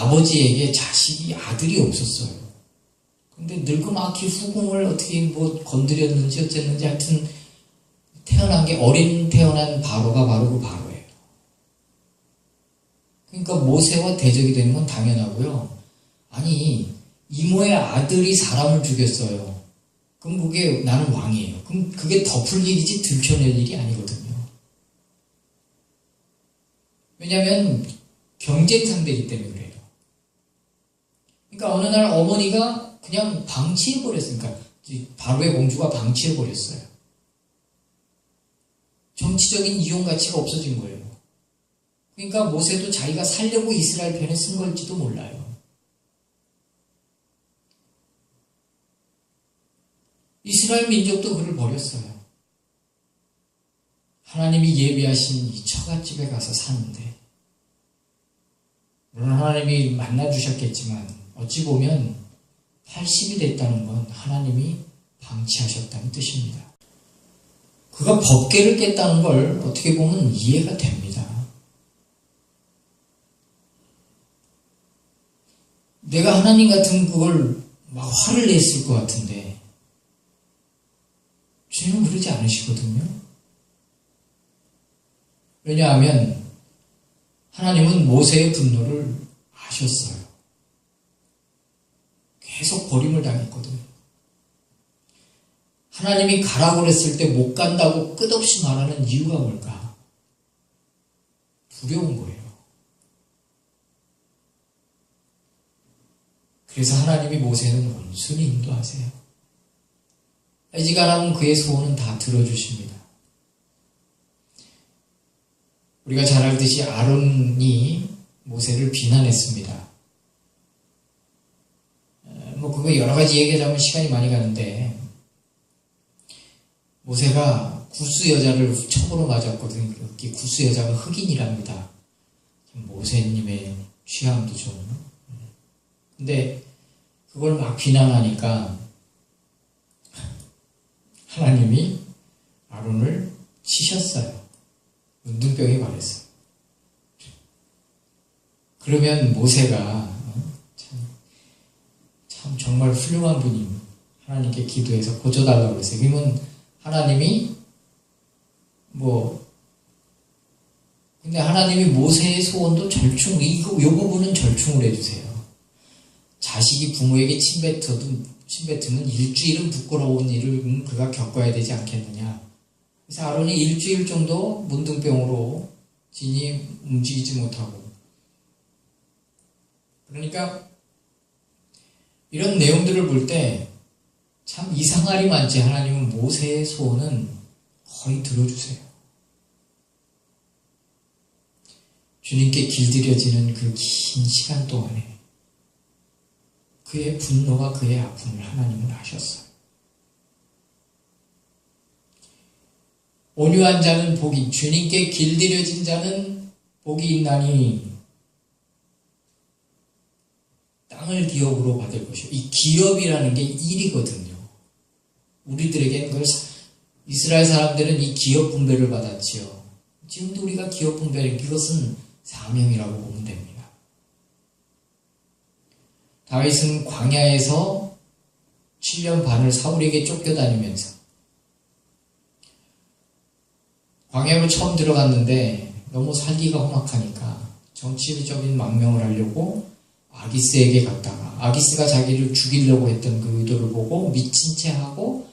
아버지에게 아들이 없었어요. 근데 늙그막이 후궁을 어떻게 건드렸는지 어쨌는지 하여튼 태어난 게 태어난 바로가 바로 그 바로예요. 그러니까 모세와 대적이 되는 건 당연하고요. 아니, 이모의 아들이 사람을 죽였어요. 그럼 그게 나는 왕이에요. 그럼 그게 덮을 일이지 들켜낼 일이 아니거든요. 왜냐하면 경쟁 상대이기 때문에 그래요. 그러니까 어느 날 어머니가 그냥 방치해버렸어요. 그러니까 바로의 공주가 방치해버렸어요. 정치적인 이용 가치가 없어진 거예요. 그러니까 모세도 자기가 살려고 이스라엘 편에 쓴 걸지도 몰라요. 이스라엘 민족도 그를 버렸어요. 하나님이 예비하신 이 처갓집에 가서 사는데, 물론 하나님이 만나주셨겠지만 어찌 보면 80이 됐다는 건 하나님이 방치하셨다는 뜻입니다. 그가 법궤를 깼다는 걸 어떻게 보면 이해가 됩니다. 내가 하나님 같은 그걸 막 화를 냈을 것 같은데 주님은 그러지 않으시거든요. 왜냐하면 하나님은 모세의 분노를 아셨어요. 계속 버림을 당했거든요. 하나님이 가라고 그랬을 때 못 간다고 끝없이 말하는 이유가 뭘까? 두려운 거예요. 그래서 하나님이 모세는 온순히 인도하세요. 애지간하면 그의 소원은 다 들어주십니다. 우리가 잘 알듯이 아론이 모세를 비난했습니다. 그거 여러 가지 얘기하자면 시간이 많이 가는데, 모세가 구스 여자를 첩으로 맞았거든요. 구스 여자가 흑인이랍니다. 모세님의 취향도 좀. 근데 그걸 막 비난하니까 하나님이 아론을 치셨어요. 문둥병이 말했어요. 그러면 모세가 참 정말 훌륭한 분이 하나님께 기도해서 고쳐달라고 그랬어요. 그러면 하나님이 근데 하나님이 모세의 소원도 이 부분은 절충을 해주세요. 자식이 부모에게 침뱉으면 일주일은 부끄러운 일을 그가 겪어야 되지 않겠느냐. 그래서 아론이 일주일 정도 문둥병으로 진이 움직이지 못하고. 그러니까 이런 내용들을 볼 때 참 이상하리만치 하나님은 모세의 소원은 거의 들어주세요. 주님께 길들여지는 그 긴 시간 동안에 그의 분노와 그의 아픔을 하나님은 아셨어요. 온유한 자는 복이, 주님께 길들여진 자는 복이 있나니 땅을 기업으로 받을 것이요. 이 기업이라는 게 일이거든요. 우리들에게는 이스라엘 사람들은 이 기업 분배를 받았지요. 지금도 우리가 기업 분배를, 이것은 사명이라고 보면 됩니다. 다윗은 광야에서 7년 반을 사울에게 쫓겨다니면서 광야로 처음 들어갔는데 너무 살기가 험악하니까 정치적인 망명을 하려고 아기스에게 갔다가 아기스가 자기를 죽이려고 했던 그 의도를 보고 미친 채 하고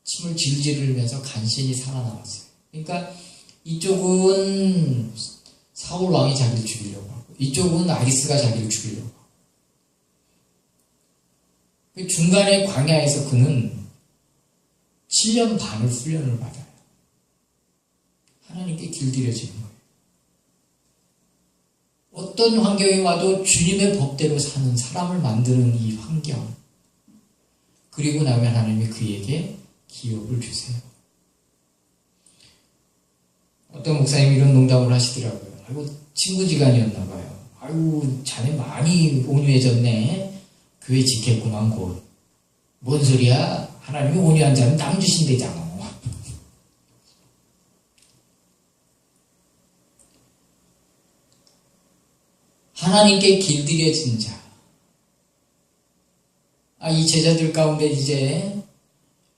침을 질질 흘리면서 간신히 살아남았어요. 그러니까 이쪽은 사울 왕이 자기를 죽이려고 하고 이쪽은 아기스가 자기를 죽이려고 하고 그 중간에 광야에서 그는 7년 반을 훈련을 받아요. 하나님께 길들여지는 거예요. 어떤 환경이 와도 주님의 법대로 사는 사람을 만드는 이 환경, 그리고 나면 하나님이 그에게 기업을 주세요. 어떤 목사님이 이런 농담을 하시더라고요. 아이고, 친구지간이었나 봐요. 아이고, 자네 많이 온유해졌네. 교회 지켰구만 곧. 뭔 소리야? 하나님이 온유한 자는 땅 주신대잖아. 하나님께 길들여진 자. 이 제자들 가운데 이제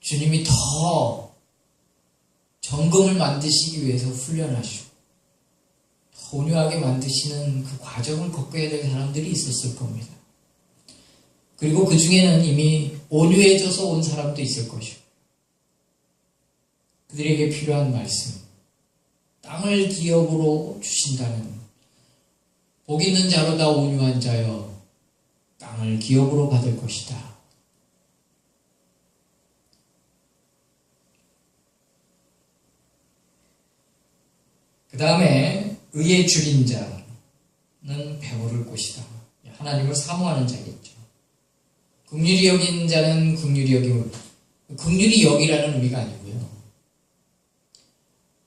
주님이 더 정금을 만드시기 위해서 훈련하시고 더 온유하게 만드시는 그 과정을 겪어야 될 사람들이 있었을 겁니다. 그리고 그 중에는 이미 온유해져서 온 사람도 있을 것이고 그들에게 필요한 말씀, 땅을 기업으로 주신다는 복 있는 자로다 온유한 자여 땅을 기업으로 받을 것이다. 그 다음에 의에 줄인 자는 배부를 것이다. 하나님을 사모하는 자겠죠. 긍휼히 여긴 자는 긍휼히 여김을, 긍휼히 여기라는 의미가 아니고요.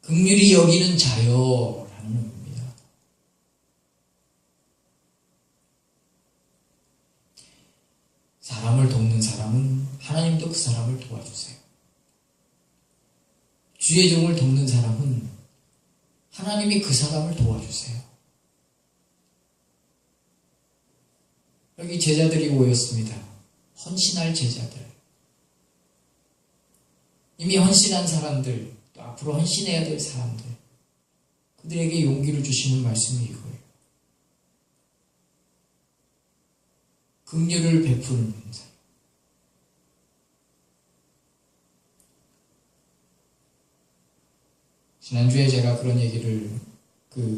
긍휼히 여기는 자여라는 의미입니다. 사람을 돕는 사람은 하나님도 그 사람을 도와주세요. 주의 종을 돕는 사람은 하나님이 그 사람을 도와주세요. 여기 제자들이 모였습니다. 헌신할 제자들. 이미 헌신한 사람들, 또 앞으로 헌신해야 될 사람들. 그들에게 용기를 주시는 말씀이 이거예요. 긍휼을 베푸는 사람. 지난주에 제가 그런 얘기를,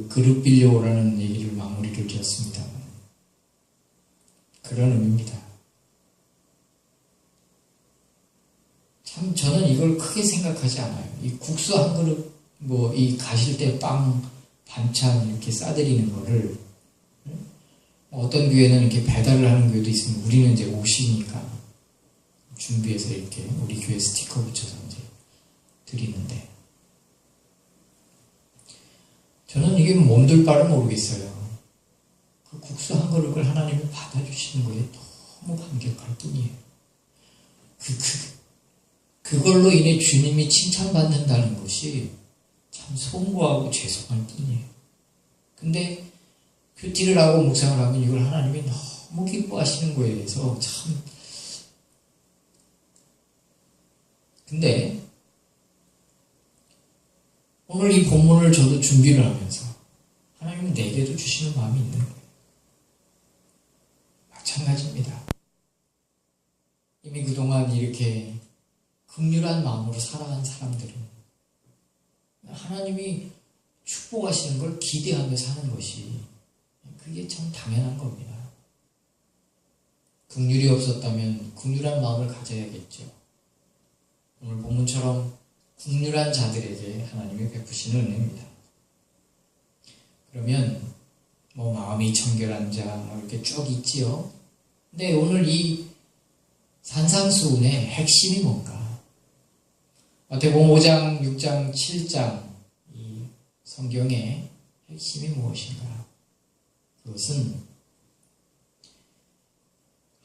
그릇 빌려오라는 얘기를 마무리를 지었습니다. 그런 의미입니다. 참, 저는 이걸 크게 생각하지 않아요. 이 국수 한 그릇, 이 가실 때 빵, 반찬 이렇게 싸드리는 거를, 어떤 교회는 이렇게 배달을 하는 교회도 있으면 우리는 이제 옷이니까 준비해서 이렇게 우리 교회 스티커 붙여서 이제 드리는데, 저는 이게 몸둘 바를 모르겠어요. 그 국수 한 그릇을 하나님이 받아주시는 거에 너무 감격할 뿐이에요. 그걸로 인해 주님이 칭찬받는다는 것이 참 송구하고 죄송할 뿐이에요. 근데 큐티를 하고 묵상을 하면 이걸 하나님이 너무 기뻐하시는 거에 대해서 참. 근데 오늘 이 본문을 저도 준비를 하면서 하나님은 내게도 주시는 마음이 있는 거예요. 마찬가지입니다. 이미 그동안 이렇게 긍휼한 마음으로 살아간 사람들은 하나님이 축복하시는 걸 기대하며 사는 것이 그게 참 당연한 겁니다. 긍휼이 없었다면 긍휼한 마음을 가져야겠죠. 오늘 본문처럼 긍휼한 자들에게 하나님이 베푸시는 은혜입니다. 그러면 마음이 청결한 자 이렇게 쭉 있지요. 근데 오늘 이 산상수훈의 핵심이 뭔가? 마태복음 5장, 6장, 7장 이 성경의 핵심이 무엇인가? 그것은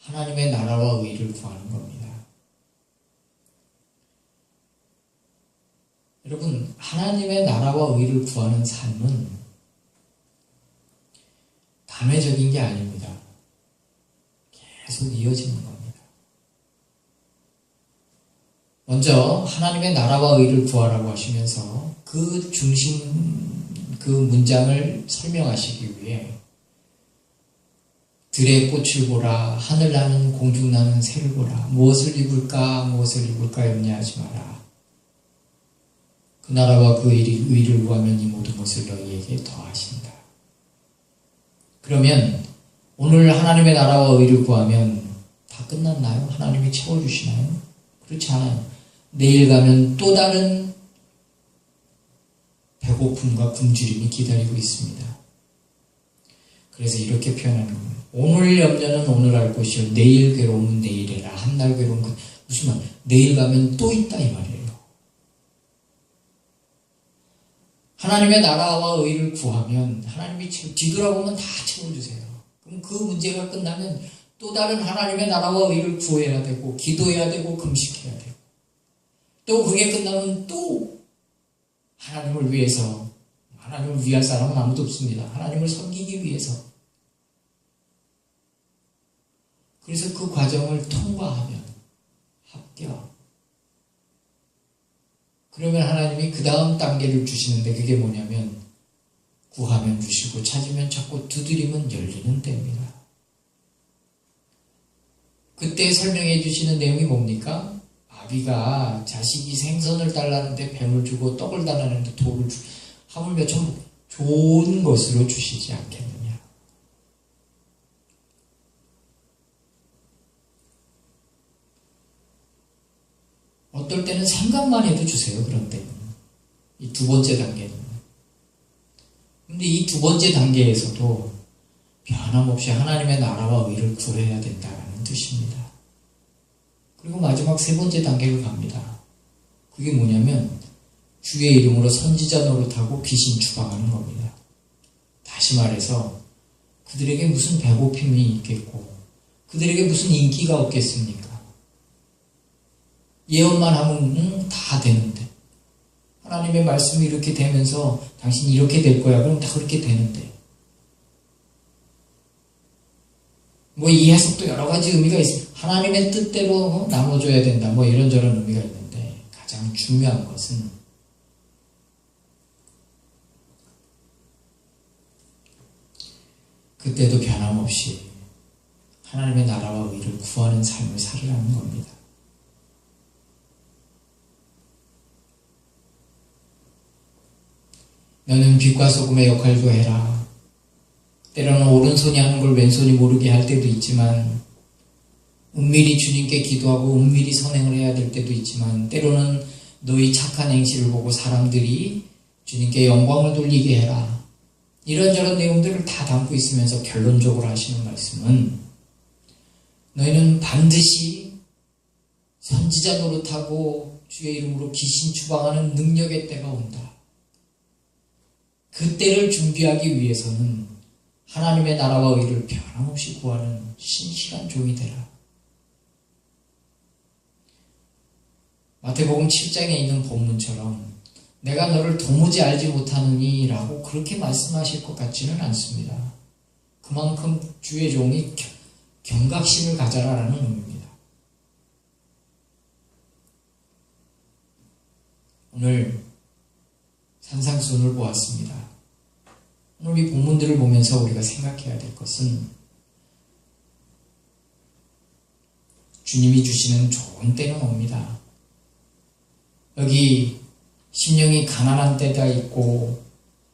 하나님의 나라와 의를 구하는 겁니다. 여러분, 하나님의 나라와 의를 구하는 삶은 단회적인 게 아닙니다. 계속 이어지는 겁니다. 먼저 하나님의 나라와 의를 구하라고 하시면서 그 중심, 그 문장을 설명하시기 위해 들의 꽃을 보라, 하늘 나는 공중 나는 새를 보라, 무엇을 입을까 염려하지 마라. 그 나라와 그 의를 구하면 이 모든 것을 너희에게 더하신다. 그러면 오늘 하나님의 나라와 의를 구하면 다 끝났나요? 하나님이 채워주시나요? 그렇지 않아요. 내일 가면 또 다른 배고픔과 굶주림이 기다리고 있습니다. 그래서 이렇게 표현하는 겁니다. 오늘 염려는 오늘 할 것이요 내일 괴로움은 내일 해라. 한날 괴로움은 무슨 말? 내일 가면 또 있다 이 말이에요. 하나님의 나라와 의를 구하면 하나님이 뒤돌아보면 다 채워주세요. 그럼 그 문제가 끝나면 또 다른 하나님의 나라와 의를 구해야 되고 기도해야 되고 금식해야 되고 또 그게 끝나면 또 하나님을 위해서, 하나님을 위할 사람은 아무도 없습니다. 하나님을 섬기기 위해서 그래서 그 과정을 통과하면 합격. 그러면 하나님이 그 다음 단계를 주시는데 그게 뭐냐면 구하면 주시고 찾으면 찾고 두드리면 열리는 때입니다. 그때 설명해 주시는 내용이 뭡니까? 아비가 자식이 생선을 달라는데 뱀을 주고 떡을 달라는데 돌을 주고 하물며 좀 좋은 것으로 주시지 않겠느냐. 어떨 때는 생각만 해도 주세요. 그런 때는. 이 두 번째 단계는. 근데 이 두 번째 단계에서도 변함없이 하나님의 나라와 의를 구해야 된다는 뜻입니다. 그리고 마지막 세 번째 단계로 갑니다. 그게 뭐냐면 주의 이름으로 선지자 노릇하고 귀신 추방하는 겁니다. 다시 말해서 그들에게 무슨 배고픔이 있겠고 그들에게 무슨 인기가 없겠습니까? 예언만 하면 다 되는데 하나님의 말씀이 이렇게 되면서 당신이 이렇게 될 거야. 그럼 다 그렇게 되는데 뭐 이 해석도 여러 가지 의미가 있습니다. 하나님의 뜻대로 나눠줘야 된다. 뭐 이런저런 의미가 있는데 가장 중요한 것은 그때도 변함없이 하나님의 나라와 의를 구하는 삶을 살으라는 겁니다. 너는 빛과 소금의 역할도 해라. 때로는 오른손이 하는 걸 왼손이 모르게 할 때도 있지만 은밀히 주님께 기도하고 은밀히 선행을 해야 될 때도 있지만 때로는 너희 착한 행실을 보고 사람들이 주님께 영광을 돌리게 해라. 이런저런 내용들을 다 담고 있으면서 결론적으로 하시는 말씀은 너희는 반드시 선지자 노릇하고 주의 이름으로 귀신 추방하는 능력의 때가 온다. 그 때를 준비하기 위해서는 하나님의 나라와 의를 변함없이 구하는 신실한 종이 되라. 마태복음 7장에 있는 본문처럼 내가 너를 도무지 알지 못하느니 라고 그렇게 말씀하실 것 같지는 않습니다. 그만큼 주의 종이 경각심을 가져라라는 의미입니다. 오늘 산상수훈을 보았습니다. 오늘 이 본문들을 보면서 우리가 생각해야 될 것은 주님이 주시는 좋은 때는 옵니다. 여기 심령이 가난한 때가 있고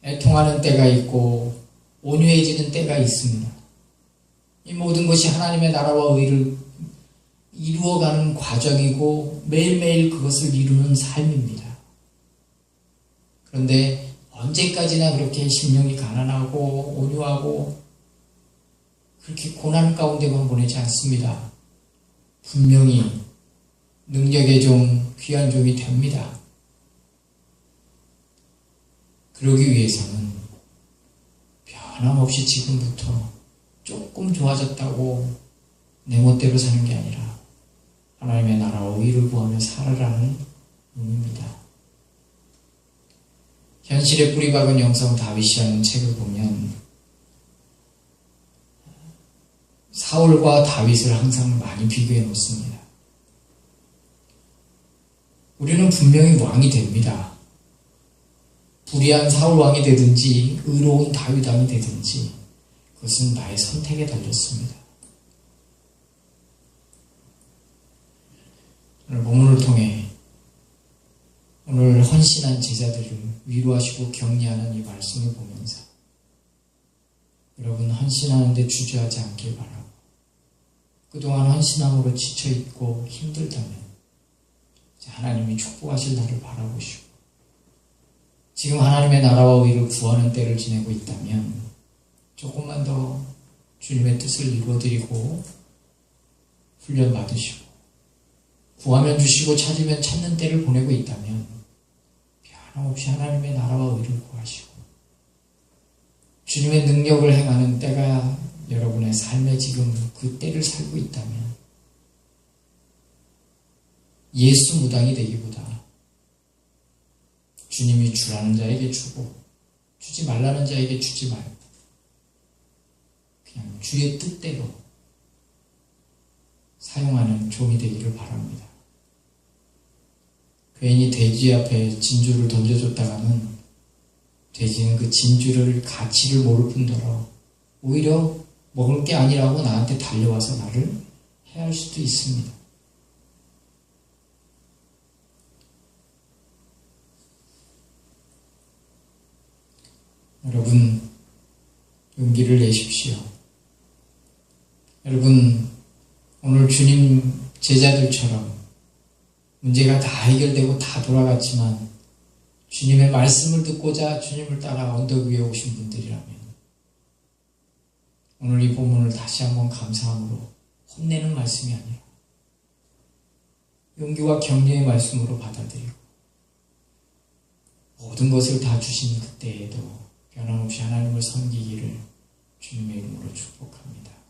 애통하는 때가 있고 온유해지는 때가 있습니다. 이 모든 것이 하나님의 나라와 의를 이루어가는 과정이고 매일매일 그것을 이루는 삶입니다. 그런데 언제까지나 그렇게 심령이 가난하고 온유하고 그렇게 고난 가운데만 보내지 않습니다. 분명히 능력의 종, 귀한 종이 됩니다. 그러기 위해서는 변함없이 지금부터 조금 좋아졌다고 내 멋대로 사는 게 아니라 하나님의 나라와 의를 구하며 살아라는 의미입니다. 현실에 뿌리박은 영성 다윗이라는 책을 보면 사울과 다윗을 항상 많이 비교해 놓습니다. 우리는 분명히 왕이 됩니다. 불의한 사울 왕이 되든지 의로운 다윗 왕이 되든지 그것은 나의 선택에 달렸습니다. 오늘 본문을 통해 오늘 헌신한 제자들을 위로하시고 격려하는 이 말씀을 보면서 여러분 헌신하는 데 주저하지 않길 바라고 그동안 헌신함으로 지쳐있고 힘들다면 하나님이 축복하실 날을 바라보시고 지금 하나님의 나라와 의를 구하는 때를 지내고 있다면 조금만 더 주님의 뜻을 이루어드리고 훈련 받으시고 구하면 주시고 찾으면 찾는 때를 보내고 있다면 변함없이 하나님의 나라와 의를 구하시고 주님의 능력을 행하는 때가 여러분의 삶에 지금 그 때를 살고 있다면 예수 무당이 되기보다 주님이 주라는 자에게 주고 주지 말라는 자에게 주지 말고 그냥 주의 뜻대로 사용하는 종이 되기를 바랍니다. 괜히 돼지 앞에 진주를 던져줬다가는 돼지는 그 진주를 가치를 모를 뿐더러 오히려 먹을 게 아니라고 나한테 달려와서 나를 해할 수도 있습니다. 여러분, 용기를 내십시오. 여러분, 오늘 주님 제자들처럼 문제가 다 해결되고 다 돌아갔지만 주님의 말씀을 듣고자 주님을 따라 언덕 위에 오신 분들이라면 오늘 이 본문을 다시 한번 감사함으로 혼내는 말씀이 아니라 용기와 격려의 말씀으로 받아들이고 모든 것을 다 주신 그때에도 변함없이 하나님을 섬기기를 주님의 이름으로 축복합니다.